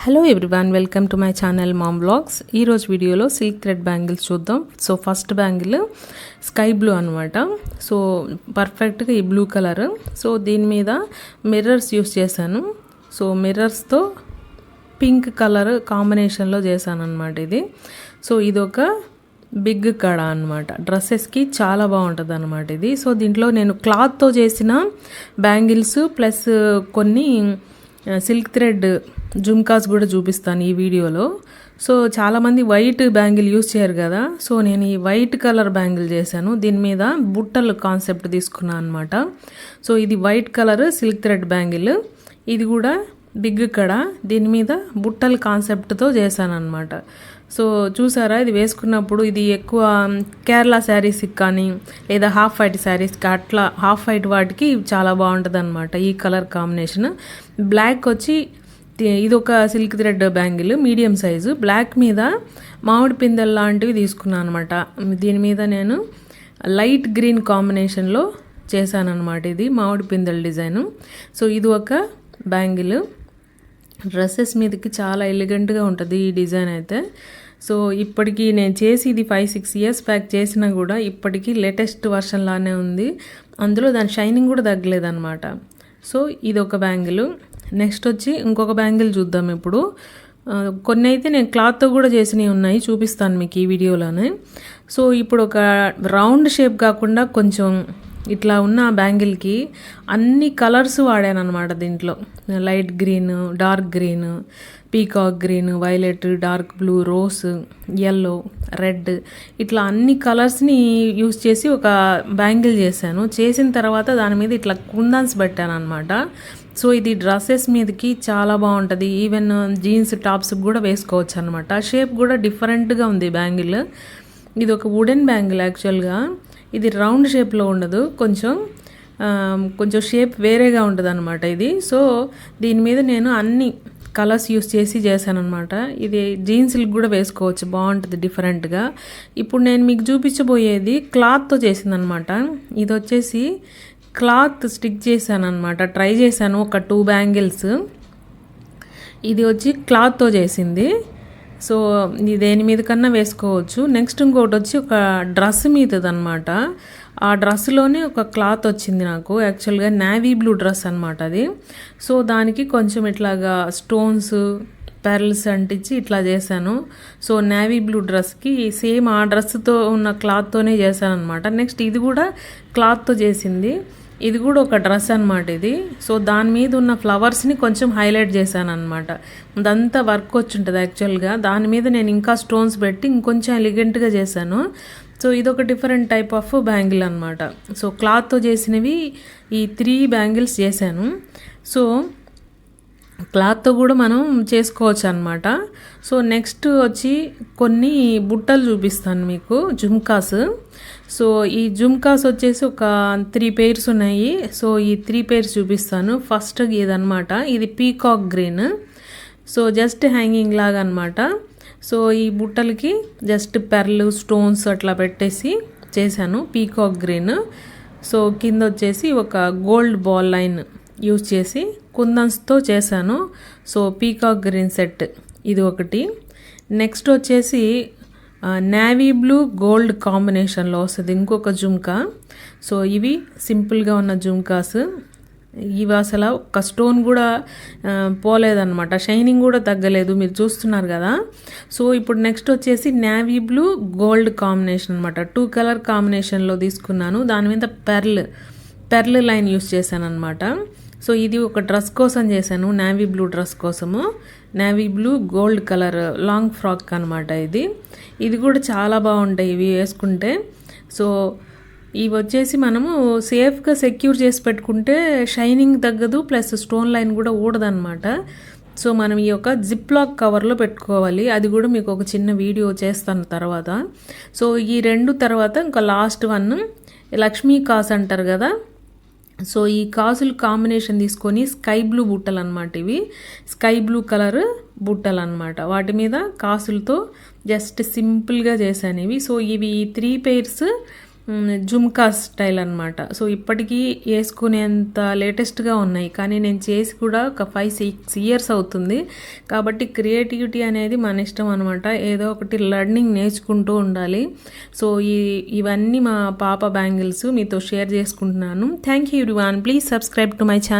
Hello everyone, welcome to my channel ma'am vlogs. ఈరోజు వీడియోలో silk thread bangles చూద్దాం. So first bangle sky blue అనమాట. So పర్ఫెక్ట్గా ఈ బ్లూ కలర్. సో దీని మీద మిర్రర్స్ యూస్ చేశాను. సో మిర్రర్స్తో పింక్ కలర్ కాంబినేషన్లో చేశాను అనమాట ఇది. సో ఇదొక బిగ్ కడ అనమాట. డ్రెస్సెస్కి చాలా బాగుంటుంది అనమాట ఇది. సో దీంట్లో నేను క్లాత్తో చేసిన బ్యాంగిల్స్ ప్లస్ కొన్ని సిల్క్ థ్రెడ్ జుమ్కాస్ కూడా చూపిస్తాను ఈ వీడియోలో. సో చాలామంది వైట్ బ్యాంగిల్ యూస్ చేయరు కదా. సో నేను ఈ వైట్ కలర్ బ్యాంగిల్ చేశాను. దీని మీద బుట్టలు కాన్సెప్ట్ తీసుకున్నాను అనమాట. సో ఇది white colour silk thread bangle. ఇది కూడా బిగ్ కడ. దీని మీద బుట్టల కాన్సెప్ట్తో చేశాను అనమాట. సో చూసారా, ఇది వేసుకున్నప్పుడు ఇది ఎక్కువ కేరళ శారీస్కి కానీ లేదా హాఫ్ వైట్ శారీస్కి అట్లా హాఫ్ వైట్ వాటికి చాలా బాగుంటుంది అనమాట ఈ కలర్ కాంబినేషన్. బ్లాక్ వచ్చి ఇది ఒక silk thread bangle medium size. Black మీద మామిడి పిందెల్ లాంటివి తీసుకున్నాను అనమాట. దీని మీద నేను లైట్ గ్రీన్ కాంబినేషన్లో చేశాను అనమాట. ఇది మామిడి పిందెల్ డిజైను. సో ఇది ఒక బ్యాంగిల్. డ్రెస్సెస్ మీదకి చాలా ఎలిగెంట్గా ఉంటుంది ఈ డిజైన్ అయితే. సో ఇప్పటికీ నేను చేసి ఇది 5-6 ఇయర్స్ బ్యాక్ చేసినా కూడా ఇప్పటికీ లేటెస్ట్ వర్షన్ లానే ఉంది. అందులో దాని షైనింగ్ కూడా తగ్గలేదన్నమాట. సో ఇది ఒక బ్యాంగిల్. నెక్స్ట్ వచ్చి ఇంకొక బ్యాంగిల్ చూద్దాం ఇప్పుడు. కొన్ని అయితే నేను క్లాత్తో కూడా చేసినవి ఉన్నాయి, చూపిస్తాను మీకు ఈ వీడియోలోనే. సో ఇప్పుడు ఒక రౌండ్ షేప్ కాకుండా కొంచెం ఇట్లా ఉన్న బ్యాంగిల్కి అన్ని కలర్స్ వాడాను అనమాట. దీంట్లో light green, dark green, peacock green, violet, dark blue, rose, yellow, red, ఇట్లా అన్ని కలర్స్ని యూస్ చేసి ఒక బ్యాంగిల్ చేశాను. చేసిన తర్వాత దాని మీద ఇట్లా కుందన్స్ పెట్టాను అనమాట. సో ఇది డ్రెస్సెస్ మీదకి చాలా బాగుంటుంది. ఈవెన్ జీన్స్ టాప్స్కి కూడా వేసుకోవచ్చు అనమాట. షేప్ కూడా డిఫరెంట్గా ఉంది బ్యాంగిల్. ఇది ఒక వుడెన్ బ్యాంగిల్ యాక్చువల్గా. ఇది రౌండ్ షేప్లో ఉండదు, కొంచెం షేప్ వేరేగా ఉంటుంది అనమాట ఇది. సో దీని మీద నేను అన్ని కలర్స్ యూస్ చేసి చేశాను అనమాట. ఇది జీన్స్కి కూడా వేసుకోవచ్చు, బాగుంటుంది డిఫరెంట్గా. ఇప్పుడు నేను మీకు చూపించబోయేది క్లాత్తో చేసిందనమాట. ఇది వచ్చేసి క్లాత్ స్టిక్ చేశాను అనమాట. ట్రై చేశాను ఒక 2 బ్యాంగిల్స్. ఇది వచ్చి క్లాత్తో చేసింది. సో ఇది దేని మీద కన్నా వేసుకోవచ్చు. నెక్స్ట్ ఇంకోటి వచ్చి ఒక డ్రెస్ మీదదనమాట. ఆ డ్రెస్లోనే ఒక క్లాత్ వచ్చింది నాకు. యాక్చువల్గా నేవీ బ్లూ డ్రెస్ అనమాట అది. సో దానికి కొంచెం ఇట్లాగా స్టోన్స్, పెరల్స్ అంటించి ఇట్లా చేశాను. సో నేవీ బ్లూ డ్రెస్కి సేమ్ ఆ డ్రెస్తో ఉన్న క్లాత్తోనే చేశాను అనమాట. నెక్స్ట్ ఇది కూడా క్లాత్తో చేసింది. ఇది కూడా ఒక డ్రెస్ అనమాట ఇది. సో దాని మీద ఉన్న ఫ్లవర్స్ని కొంచెం హైలైట్ చేశాను అనమాట. అదంతా వర్క్ వచ్చి ఉంటుంది యాక్చువల్గా. దాని మీద నేను ఇంకా స్టోన్స్ పెట్టి ఇంకొంచెం ఎలిగెంట్గా చేశాను. సో ఇదొక డిఫరెంట్ టైప్ ఆఫ్ బ్యాంగిల్ అనమాట. సో క్లాత్తో చేసినవి ఈ 3 బ్యాంగిల్స్ చేశాను. సో క్లాత్తో కూడా మనం చేసుకోవచ్చు అనమాట. సో నెక్స్ట్ వచ్చి కొన్ని బుట్టలు చూపిస్తాను మీకు, జుమ్కాస్. సో ఈ జుమ్కాస్ వచ్చేసి ఒక 3 pairs ఉన్నాయి. సో ఈ 3 pairs చూపిస్తాను. ఫస్ట్ ఇదనమాట. ఇది peacock green. So just hanging లాగా అనమాట. సో ఈ బుట్టలకి జస్ట్ పెర్లు, స్టోన్స్ అట్లా పెట్టేసి చేశాను, పీకాక్ గ్రీన్. సో కింద వచ్చేసి ఒక గోల్డ్ బాల్ లైన్ యూజ్ చేసి కుందన్స్తో చేశాను. సో పీకాక్ గ్రీన్ సెట్ ఇది ఒకటి. నెక్స్ట్ వచ్చేసి నేవీ బ్లూ గోల్డ్ కాంబినేషన్లో వస్తుంది ఇంకొక జుమ్కా. సో ఇవి సింపుల్గా ఉన్న జుమ్కాస్. ఇవి అసలు ఒక స్టోన్ కూడా పోలేదన్నమాట, షైనింగ్ కూడా తగ్గలేదు, మీరు చూస్తున్నారు కదా. సో ఇప్పుడు నెక్స్ట్ వచ్చేసి నేవీ బ్లూ గోల్డ్ కాంబినేషన్ అనమాట. 2 కలర్ కాంబినేషన్లో తీసుకున్నాను. దాని మీద పెర్ల్ లైన్ యూస్ చేశాను అనమాట. సో ఇది ఒక డ్రెస్ కోసం చేశాను, నేవీ బ్లూ డ్రెస్ కోసము. Navy blue gold colour long frock అనమాట ఇది. ఇది కూడా చాలా బాగుంటాయి ఇవి వేసుకుంటే. సో ఇవి వచ్చేసి మనము సేఫ్గా సెక్యూర్ చేసి పెట్టుకుంటే షైనింగ్ తగ్గదు, ప్లస్ స్టోన్ లైన్ కూడా ఊడదనమాట. సో మనం ఈ యొక్క జిప్ లాక్ కవర్లో పెట్టుకోవాలి. అది కూడా మీకు ఒక చిన్న వీడియో చేస్తాను తర్వాత. సో ఈ 2 తర్వాత ఇంకా లాస్ట్ వన్ లక్ష్మీ కాస్ అంటారు కదా. సో ఈ కాసులు కాంబినేషన్ తీసుకొని స్కై బ్లూ బుట్టలు అనమాట ఇవి. స్కై బ్లూ కలర్ బుట్టలు అనమాట. వాటి మీద కాసులతో జస్ట్ సింపుల్గా చేశాను ఇవి. సో ఇవి 3 pairs జుమ్కా స్టైల్ అనమాట. సో ఇప్పటికీ వేసుకునేంత లేటెస్ట్గా ఉన్నాయి, కానీ నేను చేసి కూడా ఒక 5-6 ఇయర్స్ అవుతుంది. కాబట్టి క్రియేటివిటీ అనేది మన ఇష్టం అనమాట. ఏదో ఒకటి లర్నింగ్ నేర్చుకుంటూ ఉండాలి. సో ఇవన్నీ మా పాప బ్యాంగిల్స్ మీతో షేర్ చేసుకుంటున్నాను. Thank you everyone. Please subscribe to my channel.